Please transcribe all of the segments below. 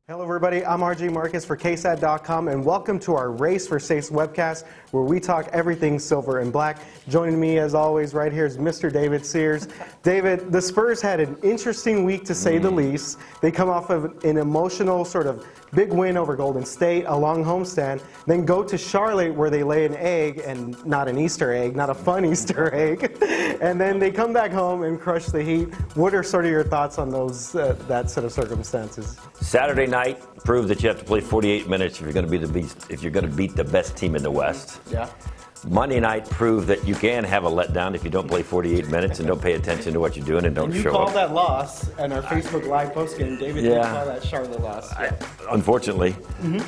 Hello everybody, I'm RJ Marquez for KSAT.com and welcome to our Race for Seis webcast where we talk everything silver and black. Joining me as always right here is Mr. David Sears. David, the Spurs had an interesting week to say the least. They come off of an emotional sort of big win over Golden State, a long homestand, then go to Charlotte where they lay an egg, and not an Easter egg, not a fun Easter egg, and then they come back home and crush the Heat. What are sort of your thoughts on those that set of circumstances? Saturday night proved that you have to play 48 minutes if you're going to beat the best team in the West. Yeah. Monday night proved that you can have a letdown if you don't play 48 minutes and don't pay attention to what you're doing and don't show up. You called that loss in our Facebook Live postgame. David did call that Charlotte loss. Unfortunately.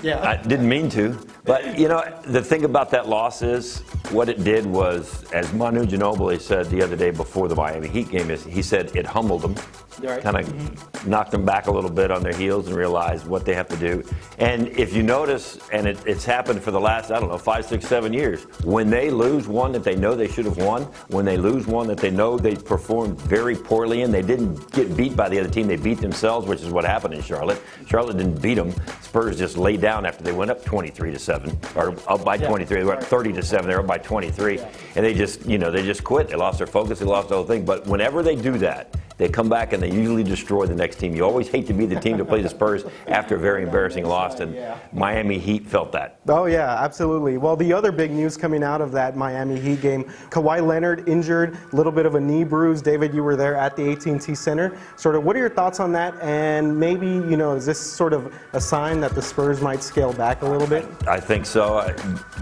Yeah. I didn't mean to. But, you know, the thing about that loss is what it did was, as Manu Ginobili said the other day before the Miami Heat game, he said it humbled them. Right. Kind of knocked them back a little bit on their heels and realized what they have to do. And if you notice, and it's happened for the last, 5, 6, 7 years, when they lose one that they know they should have won, when they lose one that they know they performed very poorly in, they didn't get beat by the other team, they beat themselves, which is what happened in Charlotte. Charlotte didn't beat them. Spurs just laid down after they went up 23-7, or up by 23. They were up 30-7. They were up by 23, and they just quit. They lost their focus. They lost the whole thing. But whenever they do that, they come back and they usually destroy the next team. You always hate to be the team to play the Spurs after a very embarrassing loss, and Miami Heat felt that. Oh, yeah, absolutely. Well, the other big news coming out of that Miami Heat game, Kawhi Leonard injured, a little bit of a knee bruise. David, you were there at the AT&T Center. Sort of, what are your thoughts on that? And maybe, is this sort of a sign that the Spurs might scale back a little bit? I think so.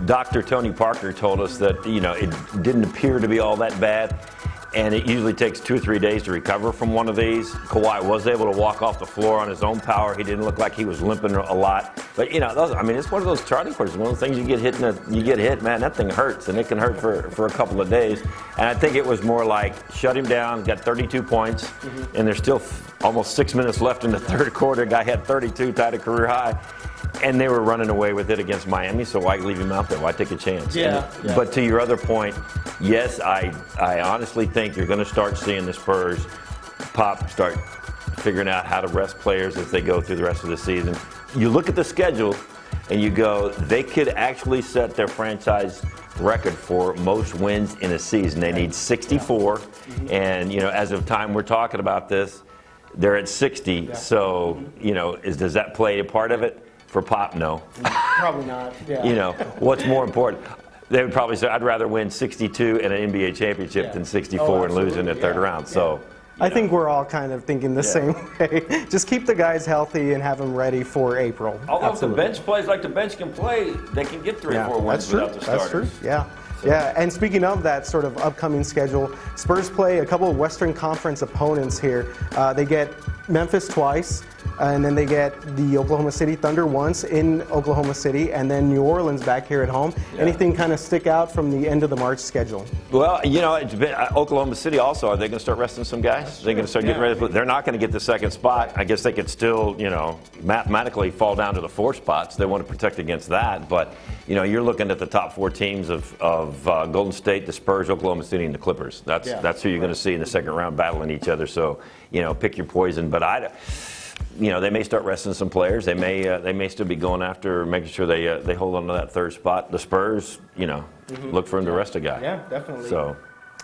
Dr. Tony Parker told us that, it didn't appear to be all that bad. And it usually takes 2 or 3 days to recover from one of these. Kawhi was able to walk off the floor on his own power. He didn't look like he was limping a lot. But, it's one of those charting points. One of the things you get hit, man, that thing hurts. And it can hurt for a couple of days. And I think it was more like shut him down, got 32 points. And there's still almost 6 minutes left in the third quarter. Guy had 32, tied a career high. And they were running away with it against Miami, so why leave him out there? Why take a chance? But to your other point, yes, I honestly think you're going to start seeing the Spurs start figuring out how to rest players as they go through the rest of the season. You look at the schedule, and you go, they could actually set their franchise record for most wins in a season. They need 64, and as of time we're talking about this, they're at 60. So does that play a part of it? For Pop, no. Probably not. Yeah. What's more important? They would probably say, I'd rather win 62 in an NBA championship than 64 and lose in the third round. So, I think we're all kind of thinking the same way. Just keep the guys healthy and have them ready for April. Although if the bench plays like the bench can play, they can get 3 or 4 wins without the starters. That's true. Yeah, and speaking of that sort of upcoming schedule, Spurs play a couple of Western Conference opponents here. They get Memphis twice, and then they get the Oklahoma City Thunder once in Oklahoma City, and then New Orleans back here at home. Anything kind of stick out from the end of the March schedule? Well, it's been Oklahoma City also. Are they going to start resting some guys? Are they going to start getting ready? They're not going to get the second spot. I guess they could still, mathematically fall down to the 4 spots. They want to protect against that. But, you're looking at the top 4 teams of Golden State, the Spurs, Oklahoma City, and the Clippers. That's who you're going to see in the second round battling each other. So, pick your poison. But they may start resting some players. They may still be going after making sure they hold on to that 3rd spot. The Spurs, look for them to rest a guy. Yeah, definitely. So.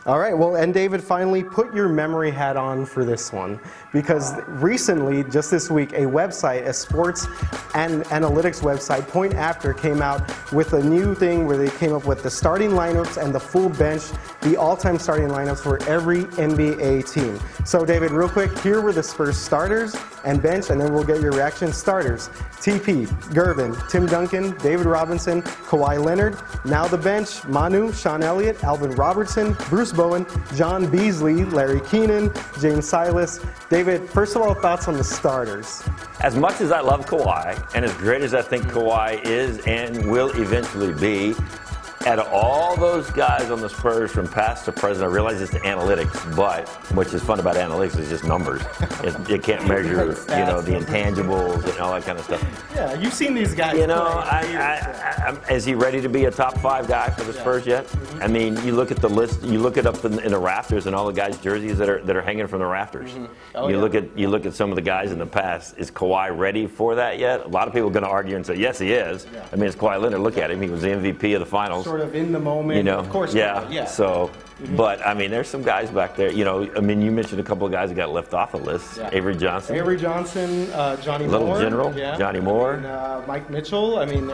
All right, well, and David, finally, put your memory hat on for this one, because recently, just this week, a website, a sports and analytics website, Point After, came out with a new thing where they came up with the starting lineups and the full bench, the all-time starting lineups for every NBA team. So, David, real quick, here were the Spurs starters and bench, and then we'll get your reaction. Starters: TP, Gervin, Tim Duncan, David Robinson, Kawhi Leonard. Now the bench: Manu, Sean Elliott, Alvin Robertson, Bruce Bowen, John Beasley, Larry Keenan, James Silas. David, first of all, thoughts on the starters? As much as I love Kawhi, and as great as I think Kawhi is and will eventually be, out of all those guys on the Spurs from past to present, I realize it's the analytics, but which is fun about analytics is just numbers. You can't measure, the intangibles and all that kind of stuff. Yeah, you've seen these guys. Is he ready to be a top 5 guy for the Spurs yet? Mm-hmm. I mean, you look at the list, you look it up in the rafters and all the guys' jerseys that are hanging from the rafters. Mm-hmm. You look at some of the guys in the past. Is Kawhi ready for that yet? A lot of people are going to argue and say yes, he is. Yeah. I mean, it's Kawhi Leonard. Look at him; he was the MVP of the finals. Sort of in the moment, of course. Yeah. So, but I mean, there's some guys back there. I mean, you mentioned a couple of guys that got left off the list. Yeah. Avery Johnson, Johnny Little Moore, General, Johnny Moore, and, Mike Mitchell. I mean,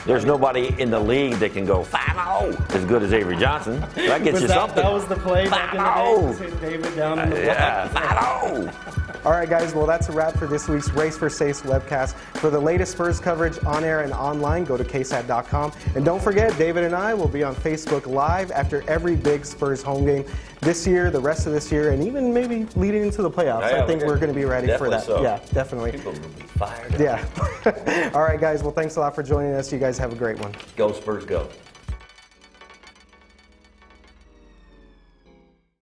there's nobody in the league that can go 5-0 as good as Avery Johnson. That gets you something. That was the play back in the day. Hit David down in the block. Yeah, 5-0. All right, guys. Well, that's a wrap for this week's Race for Seis webcast. For the latest Spurs coverage on air and online, go to KSAT.com. And don't forget, David and I will be on Facebook Live after every big Spurs home game this year, the rest of this year, and even maybe leading into the playoffs. I think we're going to be ready for that. So. Yeah, definitely. People will be fired up. Yeah. All right, guys. Well, thanks a lot for joining us. You guys have a great one. Go Spurs, go.